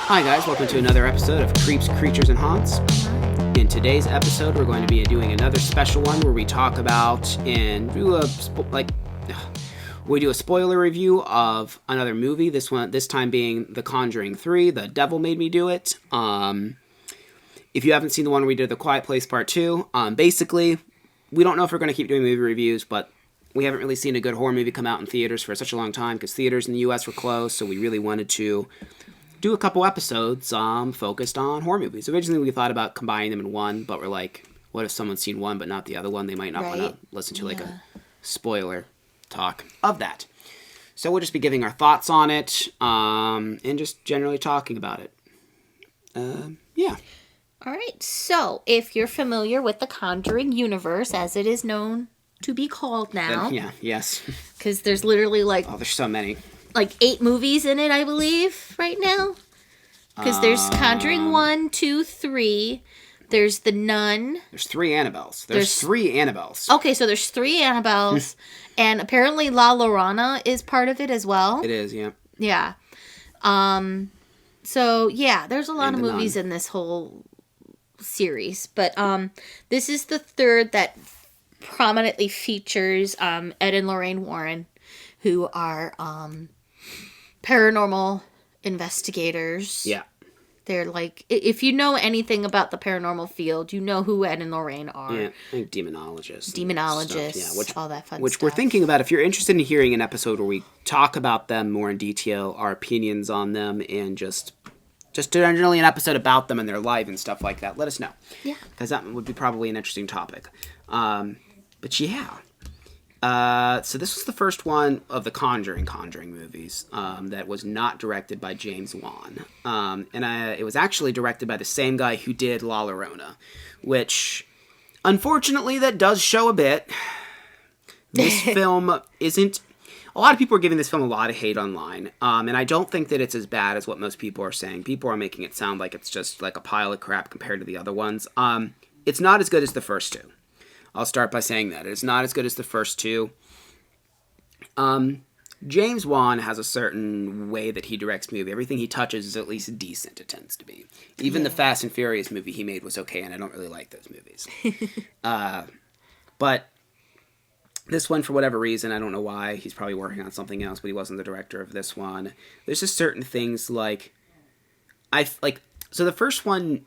Hi guys, welcome to another episode of Creeps, Creatures, and Haunts. In today's episode, we're going to be doing another special one where we talk about and do a spoiler review of another movie. This time being The Conjuring 3, The Devil Made Me Do It. If you haven't seen the one where we did The Quiet Place Part 2, basically, we don't know if we're going to keep doing movie reviews, but we haven't really seen a good horror movie come out in theaters for such a long time because theaters in the U.S. were closed, so we really wanted to do a couple episodes focused on horror movies. Originally, we thought about combining them in one, but we're like, what if someone's seen one but not the other one? They might not want to listen to like a spoiler talk of that. So we'll just be giving our thoughts on it and just generally talking about it. Yeah. All right. So if you're familiar with the Conjuring universe, as it is known to be called now. Yes. Because there's literally there's so many. 8 movies in it, I believe, right now. Because there's Conjuring 1, 2, 3. There's The Nun. There's 3 Annabelles. There's 3 Annabelles. Okay, so there's 3 Annabelles. And apparently La Llorona is part of it as well. It is, yeah. Yeah. So, yeah, there's a lot of movies in this whole series. But this is the third that prominently features Ed and Lorraine Warren, who are paranormal investigators. Yeah. They're if you know anything about the paranormal field, you know who Ed and Lorraine are. Yeah, like demonologists. Stuff, all that fun stuff. Which we're thinking about. If you're interested in hearing an episode where we talk about them more in detail, our opinions on them, and just generally an episode about them and their life and stuff like that, let us know. Yeah. Because that would be probably an interesting topic. But yeah. So this was the first one of the Conjuring movies that was not directed by James Wan. It was actually directed by the same guy who did La Llorona, which, unfortunately, that does show a bit. This film isn't... A lot of people are giving this film a lot of hate online, and I don't think that it's as bad as what most people are saying. People are making it sound like it's just like a pile of crap compared to the other ones. It's not as good as the first two. I'll start by saying that. It's not as good as the first two. James Wan has a certain way that he directs movie. Everything he touches is at least decent, it tends to be. Even the Fast and Furious movie he made was okay, and I don't really like those movies. But this one, for whatever reason, I don't know why, he's probably working on something else, but he wasn't the director of this one. There's just certain things so the first one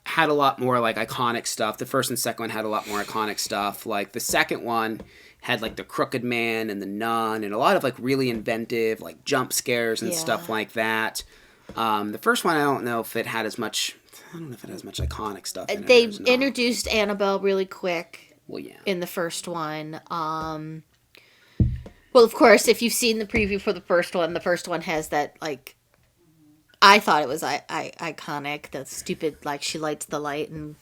had a lot more iconic stuff. The first and second one had a lot more iconic stuff. The second one had the Crooked Man and the Nun and a lot of really inventive jump scares and stuff like that. The first one, I don't know if it had as much. I don't know if it has much iconic stuff. They introduced Annabelle really quick. Well, yeah. In the first one. Well, of course, if you've seen the preview for the first one has that I thought it was iconic. The stupid, she lights the light and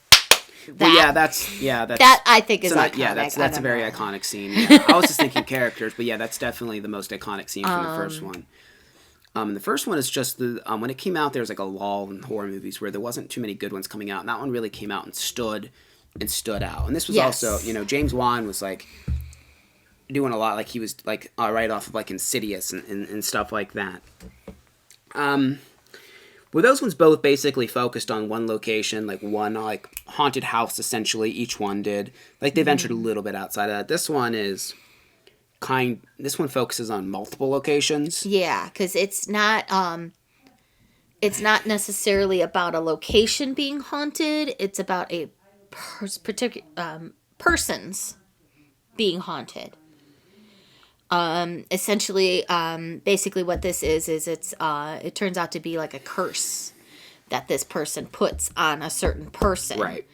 that. Well, that I think is iconic. Yeah, that's a very iconic scene. Yeah. I was just thinking characters, but yeah, that's definitely the most iconic scene from the first one. The first one is just when it came out, there was a lull in horror movies where there wasn't too many good ones coming out, and that one really came out and stood out. And this was also, James Wan was doing a lot, he was right off of Insidious and stuff like that. Well, those ones both basically focused on one location, one haunted house, essentially. Each one did. They ventured a little bit outside of that. This one focuses on multiple locations. Yeah, because it's not necessarily about a location being haunted. It's about a particular persons being haunted. Essentially, basically what this is it's, it turns out to be a curse that this person puts on a certain person. Right.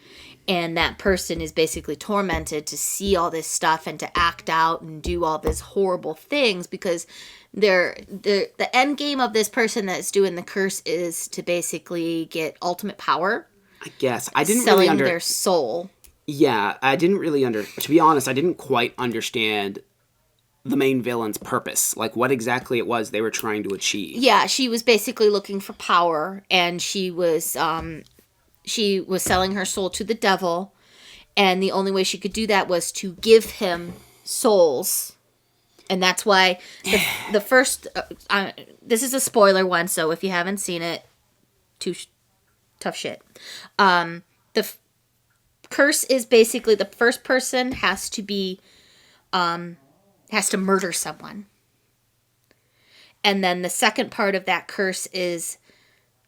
And that person is basically tormented to see all this stuff and to act out and do all these horrible things because the end game of this person that's doing the curse is to basically get ultimate power. I guess. I didn't selling really their soul. Yeah, I didn't really to be honest, I didn't quite understand the main villain's purpose, what exactly it was they were trying to achieve. Yeah, she was basically looking for power, and she was selling her soul to the devil, and the only way she could do that was to give him souls And that's why the first this is a spoiler one, so if you haven't seen it, tough shit. The curse is basically the first person has to murder someone. And then the second part of that curse is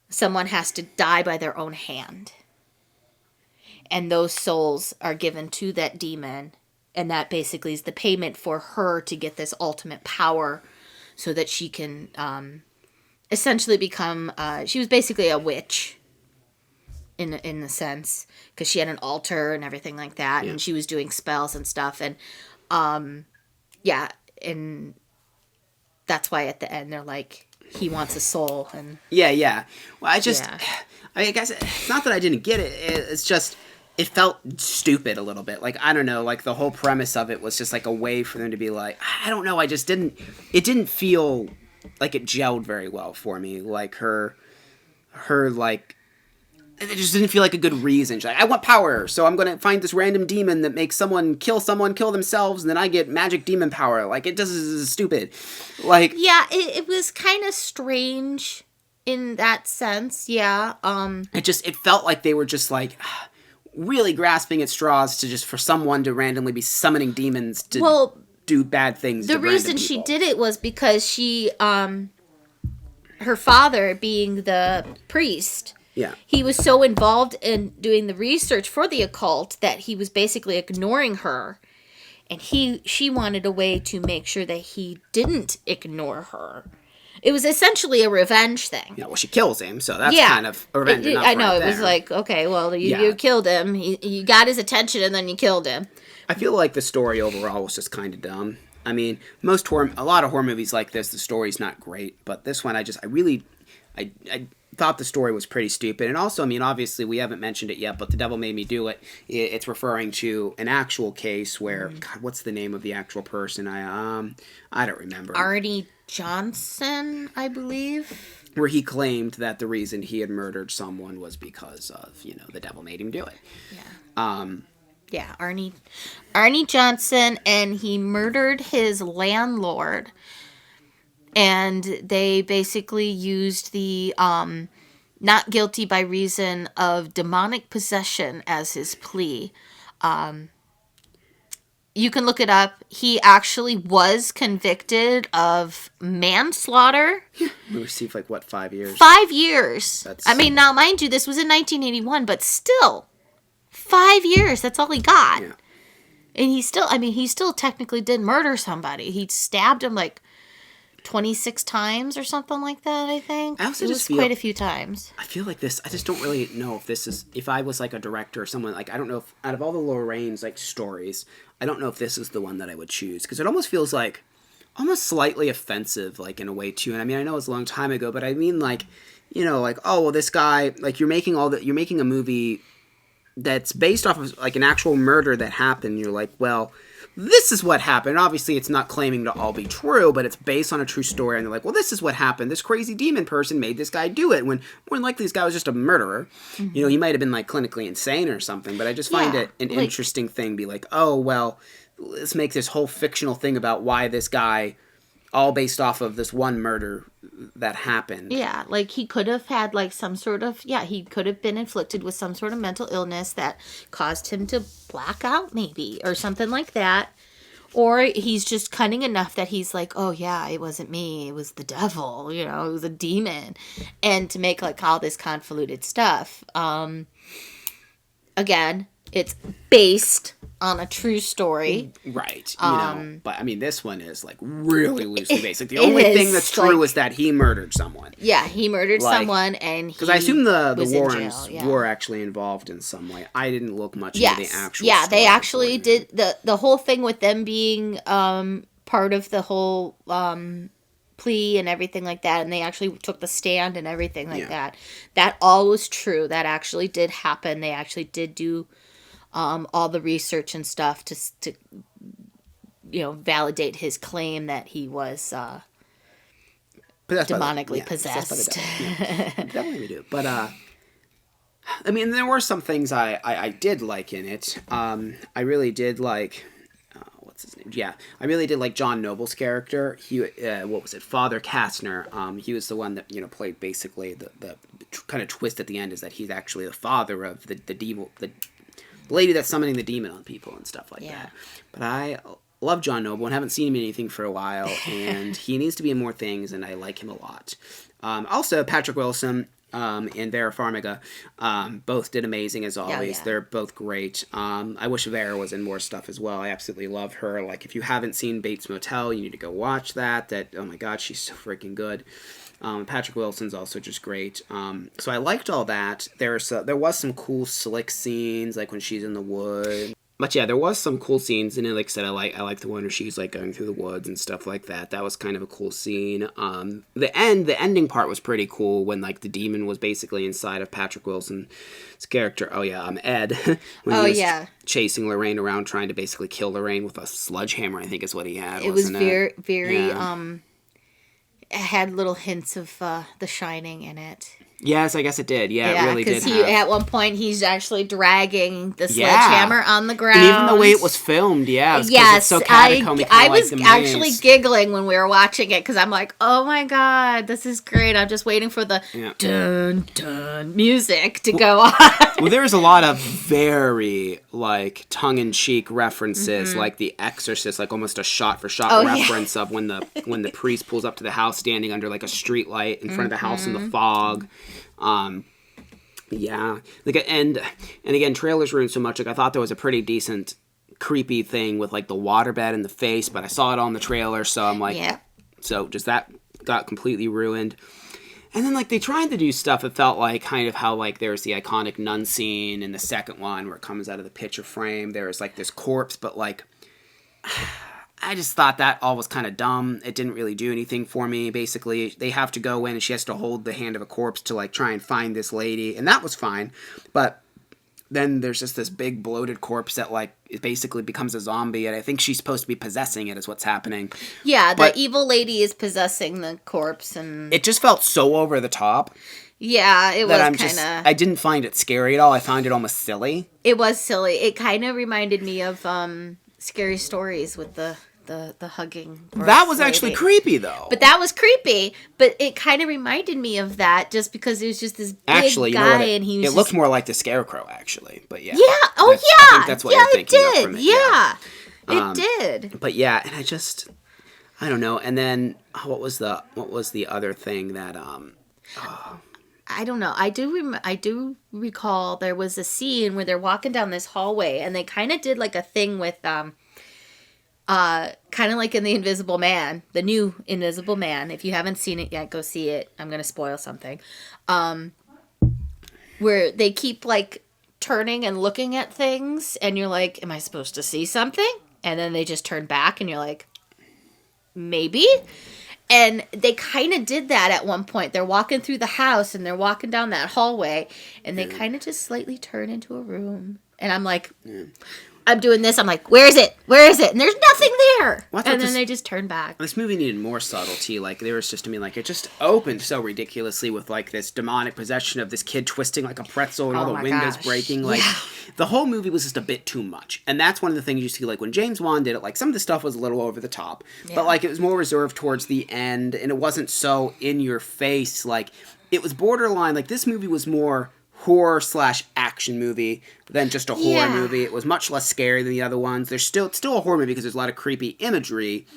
someone has to die by their own hand. And those souls are given to that demon. And that basically is the payment for her to get this ultimate power so that she can essentially become... she was basically a witch in the sense. Because she had an altar and everything like that. Yeah. And she was doing spells and stuff. And and that's why at the end they're like, he wants a soul. And yeah. Well, I guess it's not that I didn't get it. It's just, it felt stupid a little bit. Like, I don't know, like the whole premise of it was just like a way for them to be like, I don't know, it didn't feel like it gelled very well for me. Like her like, it just didn't feel like a good reason. She's like, I want power, so I'm going to find this random demon that makes someone kill themselves, and then I get magic demon power. Like, this is stupid. Like, yeah, it was kind of strange in that sense, yeah. It felt like they were just like really grasping at straws to just for someone to randomly be summoning demons to do bad things. The reason she did it was because she, her father being the priest... Yeah. He was so involved in doing the research for the occult that he was basically ignoring her. And she wanted a way to make sure that he didn't ignore her. It was essentially a revenge thing. Yeah, well, she kills him, so that's kind of a revenge. I know, it was like, okay, well, you killed him. You got his attention, and then you killed him. I feel like the story overall was just kind of dumb. I mean, a lot of horror movies like this, the story's not great. But this one, I thought the story was pretty stupid. And also, I mean, obviously we haven't mentioned it yet, but The Devil Made Me Do It. It's referring to an actual case where, God, what's the name of the actual person? I don't remember. Arnie Johnson, I believe. Where he claimed that the reason he had murdered someone was because of, the devil made him do it. Yeah. Arnie Johnson, and he murdered his landlord. And they basically used the not guilty by reason of demonic possession as his plea. You can look it up. He actually was convicted of manslaughter. He received 5 years? 5 years. I mean, now mind you, this was in 1981, but still, 5 years. That's all he got. Yeah. And he still technically did murder somebody. He stabbed him 26 times or something like that, I think. I also it just was quite a few times. I feel like this, I just don't really know if I was a director or someone, I don't know if, out of all the Lorraine's stories, I don't know if this is the one that I would choose. Because it almost feels almost slightly offensive, in a way too. And I mean, I know it was a long time ago, but I mean oh, well, this guy, you're making a movie that's based off of an actual murder that happened. You're like, well, this is what happened. Obviously, it's not claiming to all be true, but it's based on a true story. And they're like, well, this is what happened. This crazy demon person made this guy do it. When more than likely, this guy was just a murderer. Mm-hmm. He might have been clinically insane or something. But I just find it an interesting thing. Be like, oh, well, let's make this whole fictional thing about why this guy, all based off of this one murder that happened. Yeah, he could have had some sort of, he could have been inflicted with some sort of mental illness that caused him to black out maybe, or something like that. Or he's just cunning enough that he's like, oh yeah, it wasn't me, it was the devil, it was a demon. And to make all this convoluted stuff. Again, it's based on a true story. Right. But I mean, this one is really loosely based. The only thing that's true is that he murdered someone. Yeah, he murdered someone, and because I assume the Warrens were actually involved in some way. I didn't look much into the actual story. Yeah, they actually did. The whole thing with them being part of the whole plea and everything like that, and they actually took the stand and everything like that. That all was true. That actually did happen. They actually did do all the research and stuff to validate his claim that he was demonically possessed. Definitely do. But I mean, there were some things I did like in it. I really did like what's his name? Yeah, I really did like John Noble's character. He, what was it, Father Kastner? He was the one that played basically the kind of twist at the end is that he's actually the father of the devil, the lady that's summoning the demon on people and stuff like that. But I love John Noble and haven't seen him in anything for a while, and he needs to be in more things, and I like him a lot. Also, Patrick Wilson. And Vera Farmiga, both did amazing as always. They're both great. I wish Vera was in more stuff as well. I absolutely love her. Like, if you haven't seen Bates Motel, you need to go watch that. Oh my god, she's so freaking good. Patrick Wilson's also just great. So I liked all that. There was some cool slick scenes, like when she's in the woods. But yeah, there was some cool scenes, and like I said, I like the one where she's like going through the woods and stuff like that. That was kind of a cool scene. The ending part was pretty cool when like the demon was basically inside of Patrick Wilson's character. Oh yeah, Ed. When he was chasing Lorraine around, trying to basically kill Lorraine with a sledgehammer. I think is what he had. It was very it had little hints of The Shining in it. Yes, I guess it did. Yeah, it really did. Because at one point he's actually dragging the sledgehammer on the ground. And even the way it was filmed, yes, it's so catacombic. I was actually giggling when we were watching it because I'm like, oh my god, this is great. I'm just waiting for the dun dun music to go on. Well, there's a lot of very like tongue-in-cheek references, like The Exorcist, like almost a shot-for-shot reference of when the priest pulls up to the house standing under like a street light in front of the house in the fog. Like, and again, trailers ruined so much. Like, I thought there was a pretty decent creepy thing with like the waterbed in the face, but I saw it on the trailer, so I'm like, so just that got completely ruined. And then like they tried to do stuff. It felt like kind of how like there's the iconic nun scene in the second one where it comes out of the picture frame. There's like this corpse, but like. I just thought that all was kind of dumb. It didn't really do anything for me. Basically, they have to go in and she has to hold the hand of a corpse to like try and find this lady, and that was fine. But then there's just this big bloated corpse that like it basically becomes a zombie, and I think she's supposed to be possessing it is what's happening. Yeah, the evil lady is possessing the corpse, and it just felt so over the top. Yeah, it was kind of... I didn't find it scary at all. I found it almost silly. It was silly. It kind of reminded me of Scary Stories with the hugging. That was actually creepy, though. But that was creepy. But it kind of reminded me of that just because it was just this big guy, and he was. It looked more like the Scarecrow, actually. But yeah. Yeah. Oh, yeah. I think that's what you're thinking of from it. Yeah. It did. But yeah, and I don't know. And then what was the other thing that I don't know. I do recall there was a scene where they're walking down this hallway, and they kind of did like a thing with kind of like in The Invisible Man, the new Invisible Man. If you haven't seen it yet, go see it. I'm going to spoil something. Where they keep like turning and looking at things, and you're like, am I supposed to see something? And then they just turn back, and you're like, maybe? And they kind of did that at one point. They're walking through the house, and they're walking down that hallway, and they kind of just slightly turn into a room. And I'm like... I'm doing this. I'm like, where is it? Where is it? And there's nothing there. And then they just turn back. This movie needed more subtlety. Like, there was just, it just opened so ridiculously with, like, this demonic possession of this kid twisting like a pretzel and all the windows breaking. Like, the whole movie was just a bit too much. And that's one of the things you see, like, when James Wan did it, like, some of the stuff was a little over the top. Yeah. But, like, it was more reserved towards the end, and it wasn't so in your face. Like, it was borderline. Like, this movie was more horror/action movie than just a horror movie. It was much less scary than the other ones. It's still a horror movie because there's a lot of creepy imagery,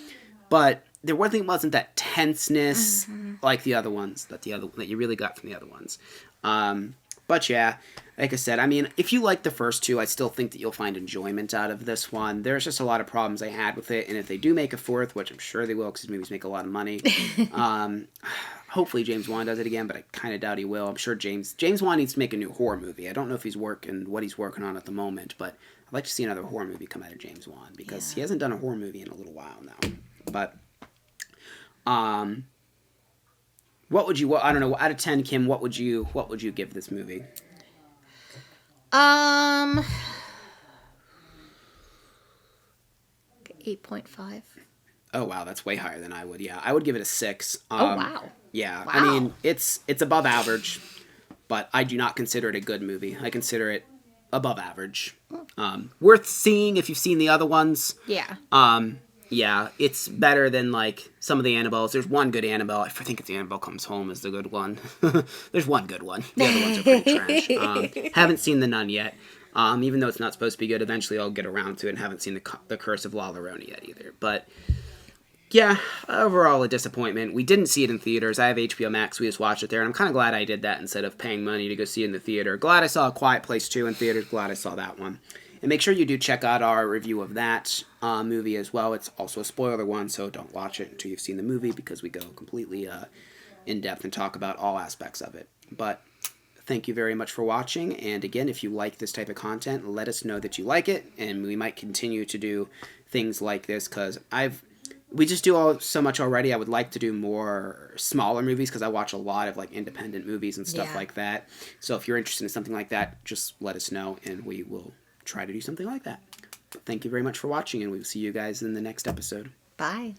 but there wasn't that tenseness like the other ones that you really got from the other ones. But yeah, like I said, if you like the first two, I still think that you'll find enjoyment out of this one. There's just a lot of problems I had with it, and if they do make a fourth, which I'm sure they will because movies make a lot of money, hopefully James Wan does it again, but I kind of doubt he will. I'm sure James Wan needs to make a new horror movie. I don't know if he's what he's working on at the moment, but I'd like to see another horror movie come out of James Wan because he hasn't done a horror movie in a little while now. But, what would you? I don't know. Out of 10, Kim, what would you give this movie? 8.5. Oh wow, that's way higher than I would. Yeah, I would give it a 6. Oh wow. Yeah, wow. It's above average, but I do not consider it a good movie. I consider it above average. Worth seeing if you've seen the other ones. Yeah. Yeah, it's better than, like, some of the Annabelles. There's one good Annabelle. I think it's Annabelle Comes Home is the good one. There's one good one. The other ones are pretty trash. Haven't seen The Nun yet. Even though it's not supposed to be good, eventually I'll get around to it, and haven't seen the Curse of La Llorona yet either. But, yeah, overall a disappointment. We didn't see it in theaters. I have HBO Max. We just watched it there, and I'm kind of glad I did that instead of paying money to go see it in the theater. Glad I saw A Quiet Place 2 in theaters. Glad I saw that one. And make sure you do check out our review of that movie as well. It's also a spoiler one, so don't watch it until you've seen the movie because we go completely in-depth and talk about all aspects of it. But thank you very much for watching. And again, if you like this type of content, let us know that you like it. And we might continue to do things like this because we just do so much already. I would like to do more smaller movies because I watch a lot of like independent movies and stuff like that. So if you're interested in something like that, just let us know and we will try to do something like that. But thank you very much for watching, and we'll see you guys in the next episode. Bye.